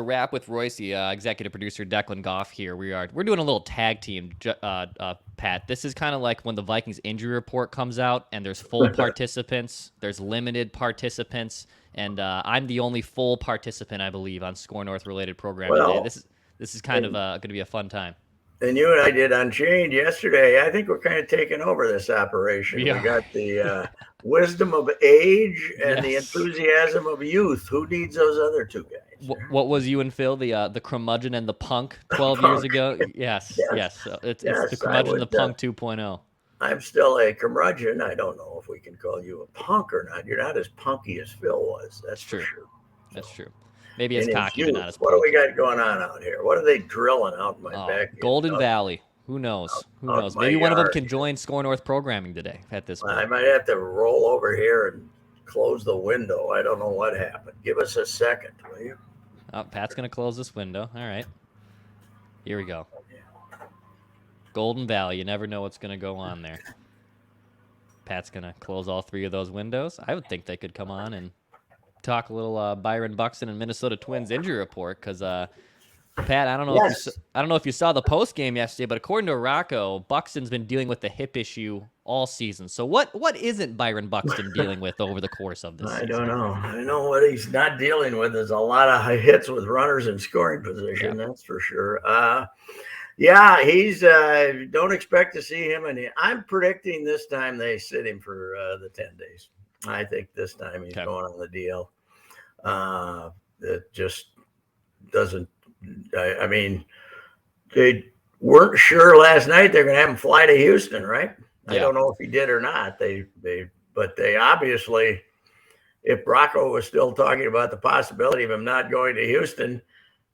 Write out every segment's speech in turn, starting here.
wrap with Reusse, executive producer Declan Goff here. We're doing a little tag team, Pat. This is kind of like when the Vikings injury report comes out and there's full participants, there's limited participants, and I'm the only full participant, I believe, on SKOR North related program today. This is kind of going to be a fun time. And you and I did Unchained yesterday. I think we're kind of taking over this operation. We We got the wisdom of age and the enthusiasm of youth. Who needs those other two guys? What was you and Phil, the curmudgeon and the punk 12 years ago? Yes. So it's the curmudgeon and the punk 2.0. I'm still a curmudgeon. I don't know if we can call you a punk or not. You're not as punky as Phil was. That's true. For sure. That's true. Maybe it's cocky, but not as What do we got going on out here? What are they drilling out in my back? Golden Valley. Who knows? Who knows? Maybe one of them can join SKOR North programming today at this point. I might have to roll over here and close the window. I don't know what happened. Give us a second, will you? Oh, Pat's going to close this window. All right. Here we go. Golden Valley. You never know what's going to go on there. Pat's going to close all three of those windows. I would think they could come on and talk a little Byron Buxton and Minnesota Twins injury report, because Pat, I don't know if you saw the post game yesterday, but according to Rocco, Buxton's been dealing with the hip issue all season. So what isn't Byron Buxton dealing with over the course of this season? I don't know. I know what he's not dealing with is a lot of hits with runners in scoring position. That's for sure. He's don't expect to see him, and I'm predicting this time they sit him for the 10 days. I think this time he's going on the DL. It just doesn't. I mean, they weren't sure last night they're going to have him fly to Houston, right? Yeah. I don't know if he did or not. But they obviously, if Rocco was still talking about the possibility of him not going to Houston,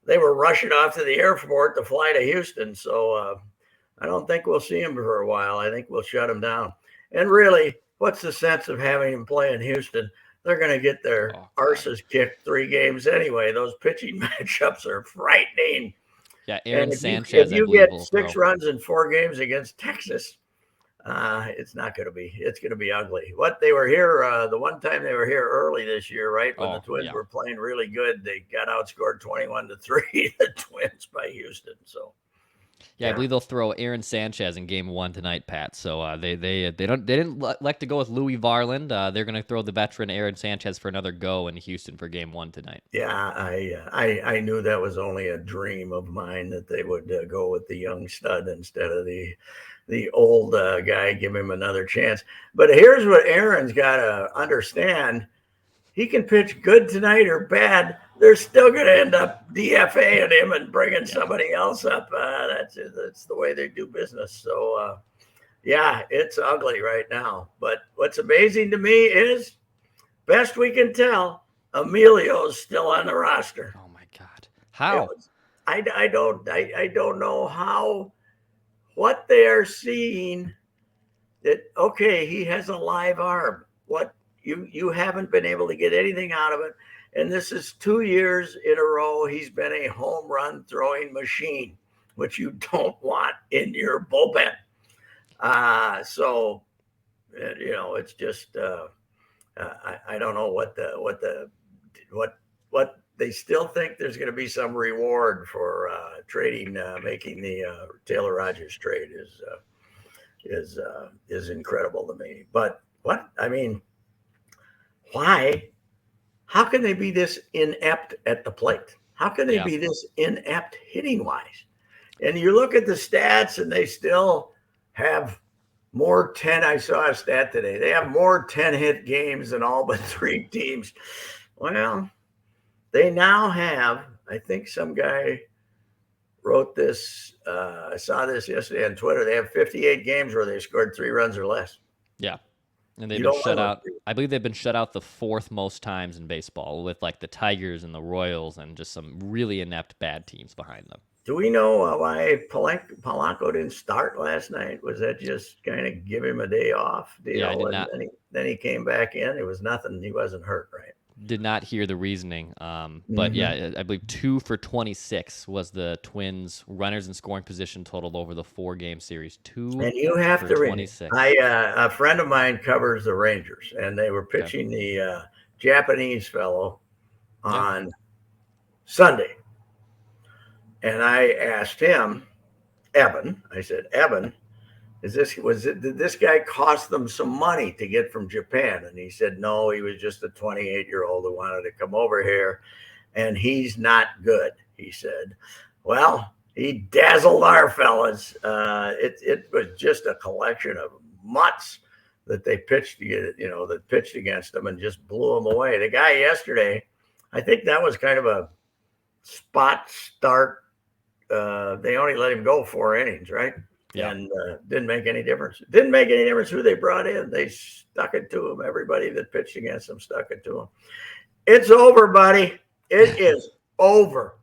they were rushing off to the airport to fly to Houston. So I don't think we'll see him for a while. I think we'll shut him down. And really, what's the sense of having him play in Houston? They're going to get their arses kicked 3 games anyway. Those pitching matchups are frightening. Yeah, Aaron Sanchez. If you get 6 runs in 4 games against Texas, it's not going to be. It's going to be ugly. What they were here the one time they were here early this year, right when the Twins were playing really good, they got outscored 21-3. The Twins by Houston. So. Yeah, I believe they'll throw Aaron Sanchez in Game 1 tonight, Pat. So they didn't like to go with Louis Varland. They're going to throw the veteran Aaron Sanchez for another go in Houston for Game 1 tonight. Yeah, I knew that was only a dream of mine that they would go with the young stud instead of the old guy. Give him another chance. But here's what Aaron's got to understand: he can pitch good tonight or bad. They're still going to end up DFAing him and bringing somebody else up. That's the way they do business. So, it's ugly right now. But what's amazing to me is, best we can tell, Emilio's still on the roster. Oh my God! How? I don't know how. What they are seeing that he has a live arm. What you haven't been able to get anything out of it. And this is 2 years in a row he's been a home run throwing machine, which you don't want in your bullpen. It's just I don't know what they still think there's going to be some reward for making the Taylor Rogers trade is incredible to me. But why? How can they be this inept at the plate? How can they be this inept hitting wise? And you look at the stats and they still have more 10. I saw a stat today. They have more 10-hit games than all but 3 teams. Well, they now have, I think some guy wrote this. I saw this yesterday on Twitter. They have 58 games where they scored 3 runs or less. Yeah. And they've been shut out. I believe they've been shut out the 4th most times in baseball, with like the Tigers and the Royals and just some really inept bad teams behind them. Do we know why Polanco didn't start last night? Was that just kind of give him a day off deal? Yeah, I did not. Then he came back in. It was nothing. He wasn't hurt, right? Did not hear the reasoning. But yeah, I believe 2 for 26 was the Twins' runners in scoring position total over the 4-game series. 2 and you have for to 26. A friend of mine covers the Rangers, and they were pitching the Japanese fellow on Sunday. And I asked him, Evan, I said, Evan, did this guy cost them some money to get from Japan? And he said, no, he was just a 28-year-old who wanted to come over here, and he's not good, he said. Well, he dazzled our fellas. It was just a collection of mutts that they pitched against them and just blew them away. The guy yesterday, I think that was kind of a spot start. They only let him go 4 innings, right? Yeah. And didn't make any difference. Didn't make any difference who they brought in. They stuck it to him. Everybody that pitched against them stuck it to him. It's over, buddy. It is over.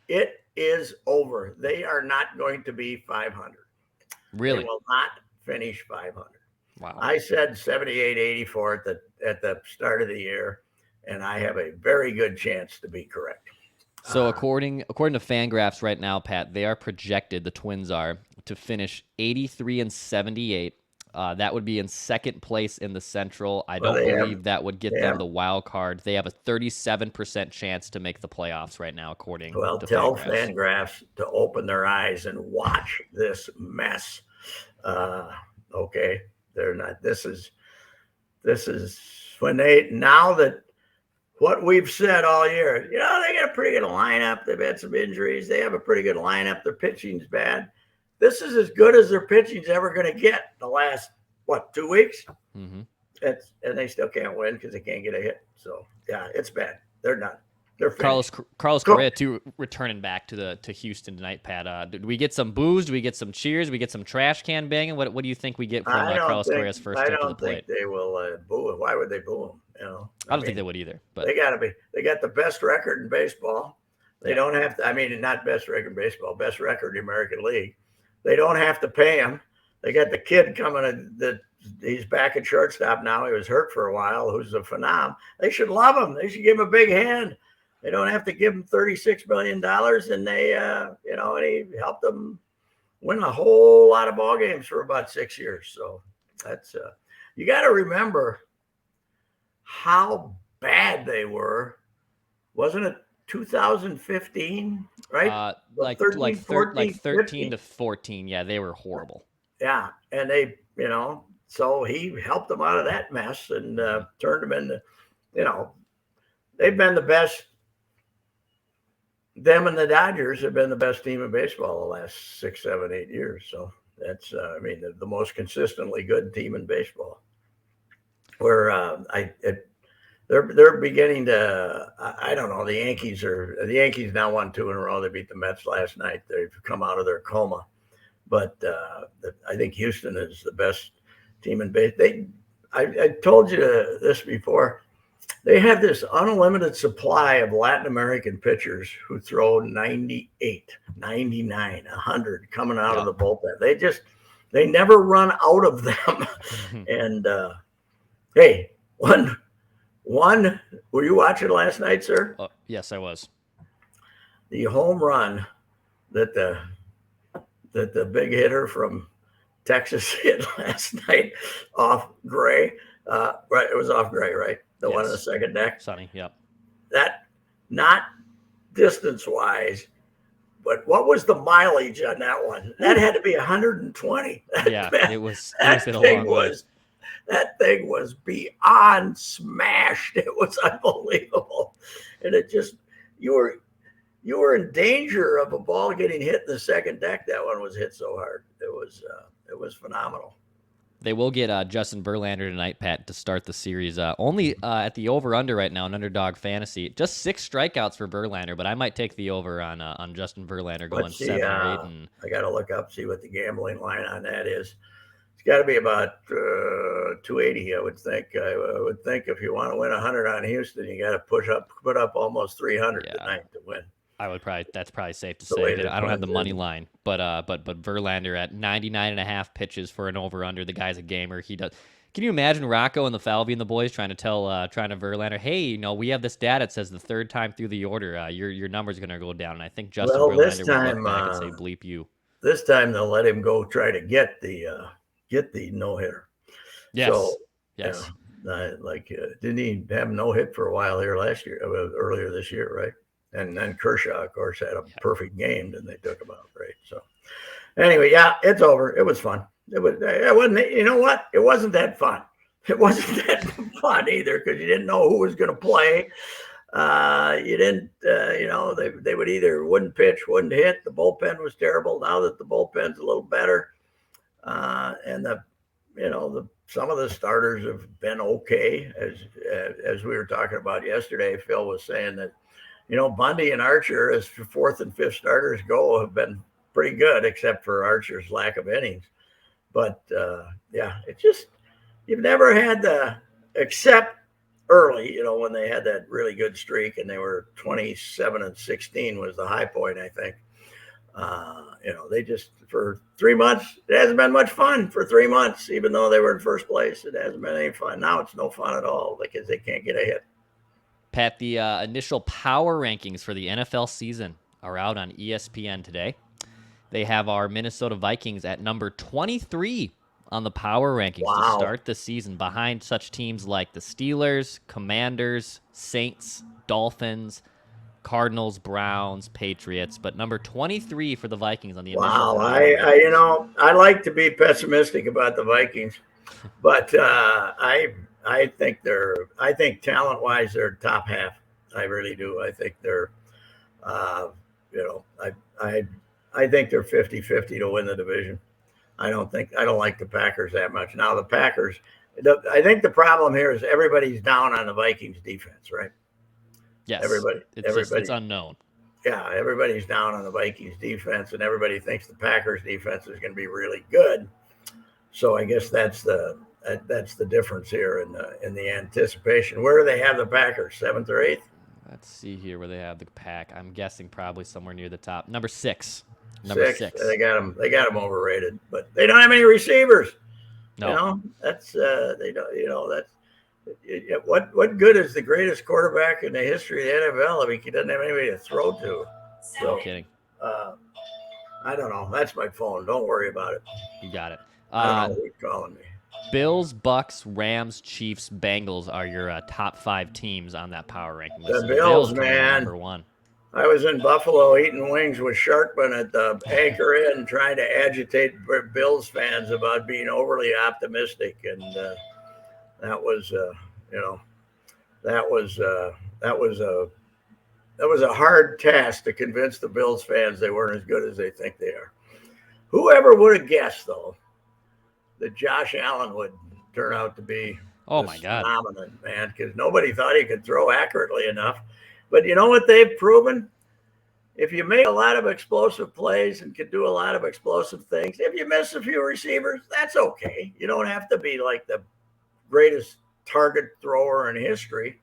It is over. They are not going to be 500. Really? They will not finish 500. Wow. I said 78, 84 at the start of the year, and I have a very good chance to be correct. So according to Fangraphs right now, Pat, they are projected, the Twins are, to finish 83-78. That would be in second place in the Central. I don't believe that would get them the wild card. They have a 37% chance to make the playoffs right now, according to Fangraphs. Tell Fangraphs to open their eyes and watch this mess. Okay, they're not. This is when now that what we've said all year, they got a pretty good lineup. They've had some injuries. They have a pretty good lineup. Their pitching's bad. This is as good as their pitching's ever going to get the last, 2 weeks? Mm-hmm. And they still can't win because they can't get a hit. So, yeah, it's bad. They're not. They're Carlos Correa, too, returning back to Houston tonight, Pat. Do we get some boos? Do we get some cheers? Do we get some trash can banging? What do you think we get from Carlos Correa's first step to the plate? I don't think they will boo him. Why would they boo him? I don't think they would either. But they got to be. They got the best record in baseball. They don't have to. Not best record in baseball. Best record in the American League. They don't have to pay him. They got the kid coming. He's back at shortstop now. He was hurt for a while. Who's a phenom. They should love him. They should give him a big hand. They don't have to give him $36 million, and they, and he helped them win a whole lot of ball games for about 6 years. So that's you got to remember how bad they were. Wasn't it 2015? Right? Like 13 to 14. Yeah, they were horrible. Yeah, and they, so he helped them out of that mess and turned them into, they've been the best. Them and the Dodgers have been the best team in baseball the last 6, 7, 8 years. So that's, the most consistently good team in baseball. Where they're beginning to, I don't know. The Yankees now won 2 in a row. They beat the Mets last night. They've come out of their coma, but I think Houston is the best team in baseball. I told you this before. They have this unlimited supply of Latin American pitchers who throw 98, 99, 100 coming out of the bullpen. They never run out of them. And hey, one, were you watching last night, sir? Yes, I was. The home run that the big hitter from Texas hit last night off Gray. Right, it was off Gray, right? The one on the second deck. Sonny, yep. That, not distance-wise, but what was the mileage on that one? That had to be 120. It was a long way. That thing was beyond smashed. It was unbelievable. And it just, you were in danger of a ball getting hit in the second deck. That one was hit so hard. It was phenomenal. They will get Justin Verlander tonight, Pat, to start the series. Only at the over-under right now in Underdog Fantasy. Just 6 strikeouts for Verlander, but I might take the over on Justin Verlander going 7 or 8. And I got to look up, see what the gambling line on that is. It's got to be about 280, I would think. I would think if you want to win 100 on Houston, you got to put up almost 300 tonight to win. That's probably safe to say. I don't have the money line, but Verlander at 99.5 pitches for an over/under. The guy's a gamer. He does. Can you imagine Rocco and the Falvey and the boys trying to Verlander, hey, we have this data that says the third time through the order, your number's going to go down. And I think Justin Verlander would look back and say, bleep you. This time they'll let him go try to get the no hitter. Yes. So, yes. Didn't he have no hit for a while here earlier this year, right? And then Kershaw, of course, had a perfect game, and they took him out, right? So anyway, yeah, it's over. It was fun. It wasn't. You know what? It wasn't that fun. It wasn't that fun either because you didn't know who was going to play. You didn't. They would either wouldn't pitch, wouldn't hit. The bullpen was terrible. Now that the bullpen's a little better, and some of the starters have been okay, as we were talking about yesterday. Phil was saying that, Bundy and Archer, as fourth and fifth starters go, have been pretty good, except for Archer's lack of innings. But it's just, you've never had except early, when they had that really good streak and they were 27-16 was the high point, I think. They just, for 3 months, it hasn't been much fun for 3 months, even though they were in first place. It hasn't been any fun. Now it's no fun at all because they can't get a hit. Pat, the initial power rankings for the NFL season are out on ESPN today. They have our Minnesota Vikings at number 23 on the power rankings to start the season, behind such teams like the Steelers, Commanders, Saints, Dolphins, Cardinals, Browns, Patriots, but number 23 for the Vikings on the initial. Wow, I like to be pessimistic about the Vikings, but I think talent-wise they're top half. I really do. I think they're, I think they're 50-50 to win the division. I don't like the Packers that much. Now the Packers, I think the problem here is everybody's down on the Vikings defense, right? Yes. It's unknown. Yeah, everybody's down on the Vikings defense, and everybody thinks the Packers defense is going to be really good. So I guess that's the difference here in the anticipation. Where do they have the Packers? 7th or 8th? Let's see here where they have the Pack. I'm guessing probably somewhere near the top. Number 6. Six. They got them overrated, but they don't have any receivers. No. That's they don't. That's what good is the greatest quarterback in the history of the NFL if he doesn't have anybody to throw to? No kidding. I don't know. That's my phone. Don't worry about it. You got it. I don't know who's calling me. Bills, Bucks, Rams, Chiefs, Bengals are your top 5 teams on that power ranking list. The Bills, man. Number 1. I was in Buffalo eating wings with Sharkman at the Anchor Inn, trying to agitate Bills fans about being overly optimistic, and that was a hard task to convince the Bills fans they weren't as good as they think they are. Whoever would have guessed, though, that Josh Allen would turn out to be phenomenon, man, because nobody thought he could throw accurately enough. But you know what they've proven? If you make a lot of explosive plays and can do a lot of explosive things, if you miss a few receivers, that's okay. You don't have to be like the greatest target thrower in history.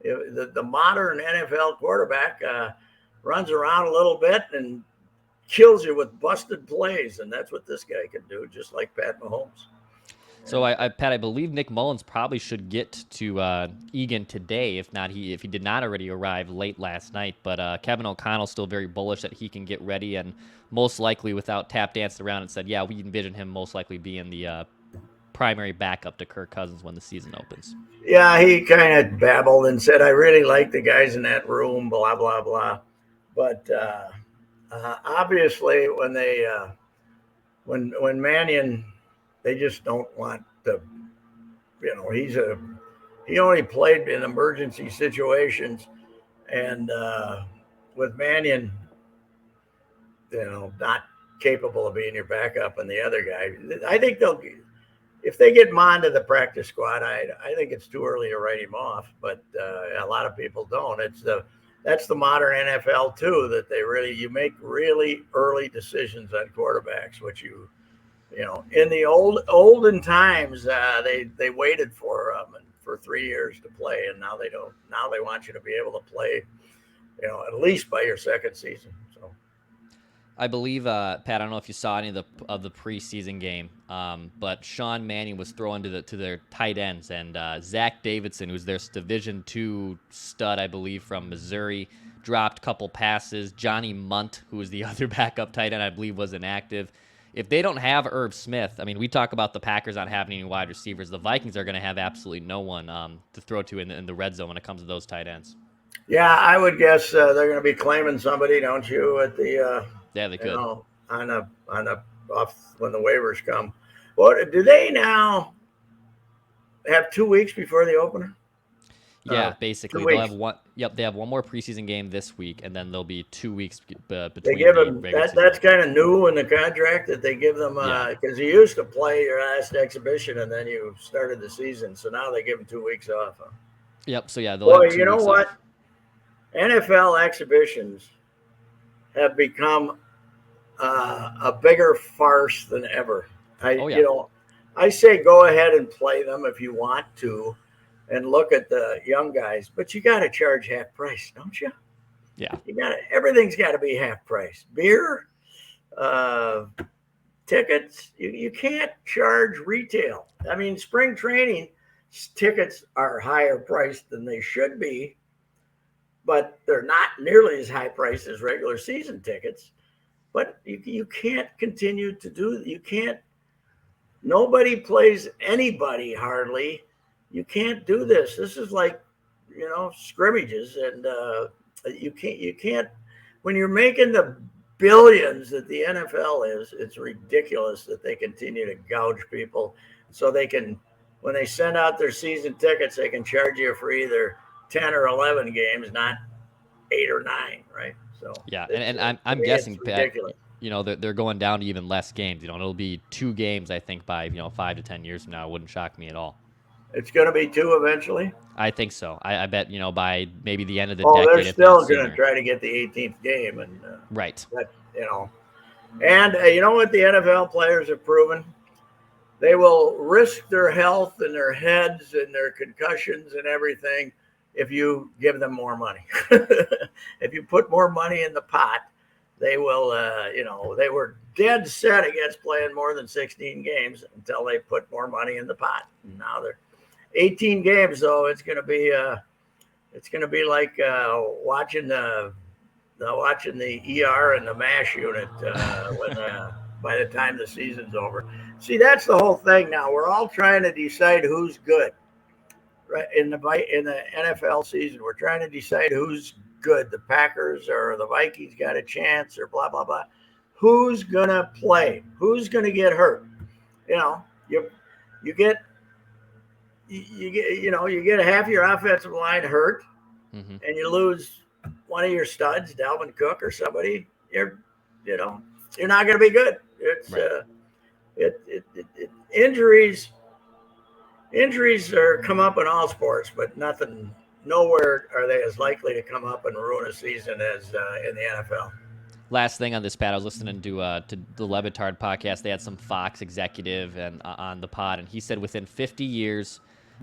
The modern NFL quarterback runs around a little bit and kills you with busted plays, and that's what this guy can do, just like Pat Mahomes. So, Pat, I believe Nick Mullins probably should get to Egan today, if he did not already arrive late last night. But Kevin O'Connell's still very bullish that he can get ready, and most likely, without tap danced around and said, yeah, we envision him most likely being the primary backup to Kirk Cousins when the season opens. Yeah, he kind of babbled and said, I really like the guys in that room, blah, blah, blah. But obviously, when Mannion, they just don't want to, he only played in emergency situations, and with Mannion, not capable of being your backup, and the other guy, I think if they get Mon to the practice squad, I think it's too early to write him off, but a lot of people don't. That's the modern NFL too, that you make really early decisions on quarterbacks, which in the olden times, they waited for 3 years to play, and now they don't. Now they want you to be able to play, at least by your second season. So, I believe, Pat, I don't know if you saw any of the preseason game, but Sean Mannion was throwing to their tight ends, and Zach Davidson, who's their Division II stud, I believe, from Missouri, dropped a couple passes. Johnny Munt, who was the other backup tight end, I believe, was inactive. If they don't have Irv Smith, I mean, we talk about the Packers not having any wide receivers. The Vikings are going to have absolutely no one to throw to in the red zone when it comes to those tight ends. Yeah, I would guess they're going to be claiming somebody, don't you? At the Yeah, they could. on a off when the waivers come. What do they now have 2 weeks before the opener? Yeah, Two basically they'll have weeks. one. Yep, they have one more preseason game this week, and then there'll be 2 weeks They between give the them regular that. season That's opener. kind of new in the contract that they give them Yeah. because you used to play your last exhibition and then you started the season. So now they give them 2 weeks off. Huh? Yep. So yeah, they'll Boy, have you two know weeks what? off. NFL exhibitions have become a bigger farce than ever. Oh I, yeah. you know, I say go ahead and play them if you want to, and look at the young guys, but you got to charge half price, don't you? Yeah. You got to everything's got to be half price. Beer, uh, tickets, you can't charge retail. I mean, spring training tickets are higher priced than they should be, but they're not nearly as high priced as regular season tickets. But you can't continue to do. You can't. Nobody plays anybody hardly. You can't do this. This is like, scrimmages, and you can't. You can't. When you're making the billions that the NFL is, it's ridiculous that they continue to gouge people, so they can, when they send out their season tickets, they can charge you for either 10 or 11 games, not 8 or 9, right? So Yeah, it's and to I'm me, it's guessing, Pat, ridiculous. they're going down to even less games. It'll be 2 games, I think, by 5 to 10 years from now. It wouldn't shock me at all. It's going to be two eventually. I think so. I bet by maybe the end of the Oh, they're decade, if not still going to sooner. try to get the 18th game, and Right. that And you know what the NFL players have proven? They will risk their health and their heads and their concussions and everything if you give them more money. If you put more money in the pot, they will. They were dead set against playing more than 16 games until they put more money in the pot. And now they're 18 games, though. It's going to be like watching the ER and the MASH unit when by the time the season's over. See, that's the whole thing. Now we're all trying to decide who's good, right? In the NFL season, we're trying to decide who's good. The Packers or the Vikings got a chance, or blah blah blah. Who's gonna play? Who's gonna get hurt? You know, you get you get half your offensive line hurt, Hmm. and you lose one of your studs, Dalvin Cook or somebody. You know you're not going to be good. It's Right. injuries are come up in all sports, but nowhere are they as likely to come up and ruin a season as in the NFL. Last thing on this, Pat, I was listening to the Levitard podcast. They had some Fox executive and on the pod, and he said within 50 years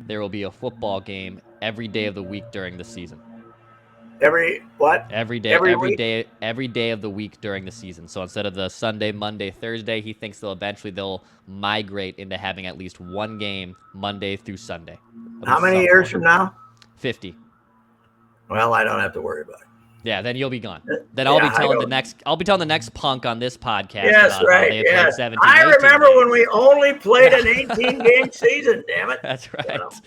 there will be a football game every day of the week during the season. Every what? Every day, Every every week? day, every day of the week during the season. So instead of the Sunday, Monday, Thursday, he thinks they'll migrate into having at least one game Monday through Sunday. At How least many some years form. from now? 50. Well, I don't have to worry about Yeah, then you'll be gone. it. Then Yeah, I don't. I'll be telling the next punk on this podcast Yes, about how right. they played Yes, 17, I 18 remember when games. we only played Yeah. an 18-game season. Damn it! That's You right. know, so.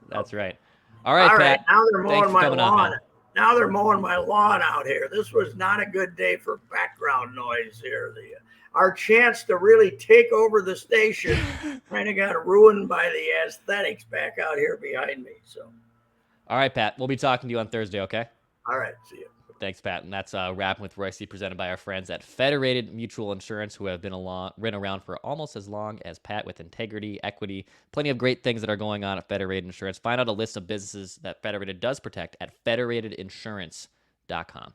That's right. All right, All right, Pat. now they're Thanks mowing for my coming on, lawn. man. Now they're mowing my lawn out here. This was not a good day for background noise here. Our chance to really take over the station kind of got ruined by the aesthetics back out here behind me. So, All right, Pat. We'll be talking to you on Thursday, okay? all right, see you. Thanks, Pat. And that's Rapping with Reusse, presented by our friends at Federated Mutual Insurance, who have been around for almost as long as Pat, with integrity, equity, plenty of great things that are going on at Federated Insurance. Find out a list of businesses that Federated does protect at federatedinsurance.com.